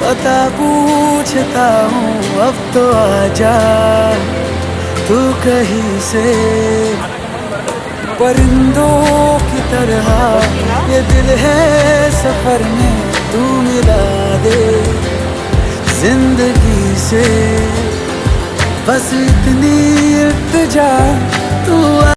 पता पूछता हूँ अब तो आजा तू कहीं से। परिंदों की तरह ये दिल है सफर में, तू मिला दे जिंदगी से। बस इतनी इल्तिजा तू